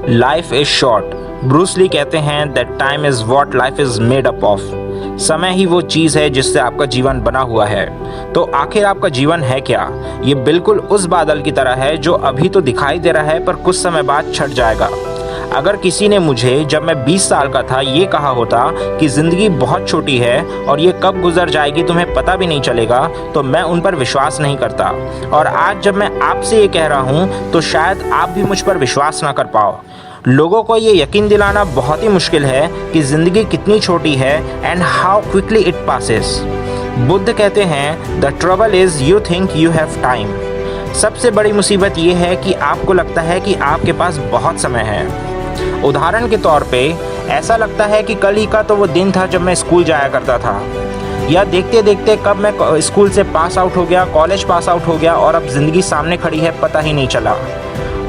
Life is short. Bruce Lee कहते हैं that time is what life is made up of. समय ही वो चीज़ है जिससे आपका जीवन बना हुआ है। तो आखिर आपका जीवन है क्या? ये बिल्कुल उस बादल की तरह है जो अभी तो दिखाई दे रहा है पर कुछ समय बाद छट जाएगा। अगर किसी ने मुझे जब मैं 20 साल का था ये कहा होता कि ज़िंदगी बहुत छोटी है और ये कब गुजर जाएगी तुम्हें पता भी नहीं चलेगा, तो मैं उन पर विश्वास नहीं करता। और आज जब मैं आपसे ये कह रहा हूँ तो शायद आप भी मुझ पर विश्वास ना कर पाओ। लोगों को ये यकीन दिलाना बहुत ही मुश्किल है कि ज़िंदगी कितनी छोटी है and how quickly it passes. Buddha कहते हैं the trouble is you think you have time. सबसे बड़ी मुसीबत ये है कि आपको लगता है कि आपके पास बहुत समय है। उदाहरण के तौर पे ऐसा लगता है कि कल ही का तो वो दिन था जब मैं स्कूल जाया करता था, या देखते देखते कब मैं स्कूल से पास आउट हो गया, कॉलेज पास आउट हो गया और अब ज़िंदगी सामने खड़ी है पता ही नहीं चला।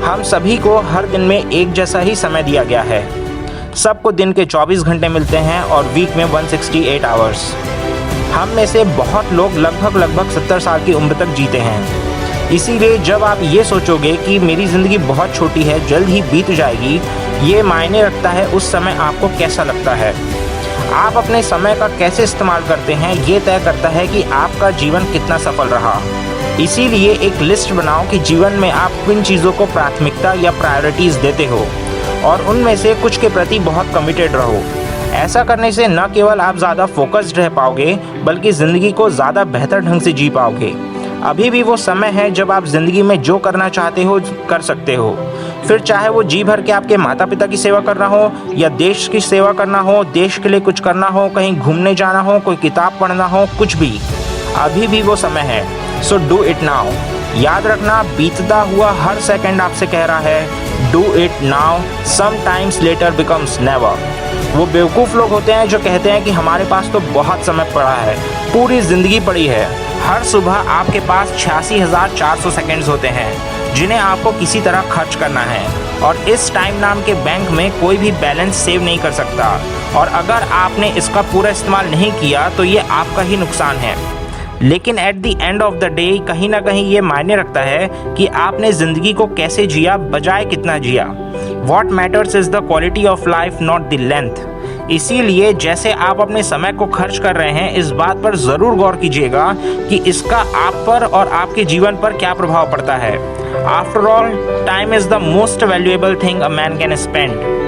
हम सभी को हर दिन में एक जैसा ही समय दिया गया है। सबको दिन के 24 घंटे मिलते हैं और वीक में 168 आवर्स। हम में से बहुत लोग लगभग 70 साल की उम्र तक जीते हैं। इसीलिए जब आप ये सोचोगे कि मेरी ज़िंदगी बहुत छोटी है, जल्द ही बीत जाएगी, ये मायने रखता है उस समय आपको कैसा लगता है। आप अपने समय का कैसे इस्तेमाल करते हैं ये तय करता है कि आपका जीवन कितना सफल रहा। इसीलिए एक लिस्ट बनाओ कि जीवन में आप किन चीज़ों को प्राथमिकता या प्रायोरिटीज़ देते हो और उनमें से कुछ के प्रति बहुत कमिटेड रहो। ऐसा करने से न केवल आप ज़्यादा फोकस्ड रह पाओगे बल्कि ज़िंदगी को ज़्यादा बेहतर ढंग से जी पाओगे। अभी भी वो समय है जब आप ज़िंदगी में जो करना चाहते हो कर सकते हो, फिर चाहे वो जी भर के आपके माता पिता की सेवा करना हो या देश की सेवा करना हो, देश के लिए कुछ करना हो, कहीं घूमने जाना हो, कोई किताब पढ़ना हो, कुछ भी। अभी भी वो समय है, सो डू इट नाउ। याद रखना, बीतता हुआ हर सेकंड आपसे कह रहा है do it now, sometimes letter becomes never. वो बेवकूफ़ लोग होते हैं जो कहते हैं कि हमारे पास तो बहुत समय पड़ा है, पूरी ज़िंदगी पड़ी है। हर सुबह आपके पास 86,400 सेकंड्स होते हैं जिन्हें आपको किसी तरह खर्च करना है, और इस टाइम नाम के बैंक में कोई भी बैलेंस सेव नहीं कर सकता। और अगर आपने इसका पूरा इस्तेमाल नहीं किया तो ये आपका ही नुकसान है। लेकिन at the end of the day कहीं ना कहीं ये मायने रखता है कि आपने ज़िंदगी को कैसे जिया बजाय कितना जिया। What matters is the quality of life, not the length. इसीलिए जैसे आप अपने समय को खर्च कर रहे हैं, इस बात पर ज़रूर गौर कीजिएगा कि इसका आप पर और आपके जीवन पर क्या प्रभाव पड़ता है। After all, time is the most valuable thing a man can spend.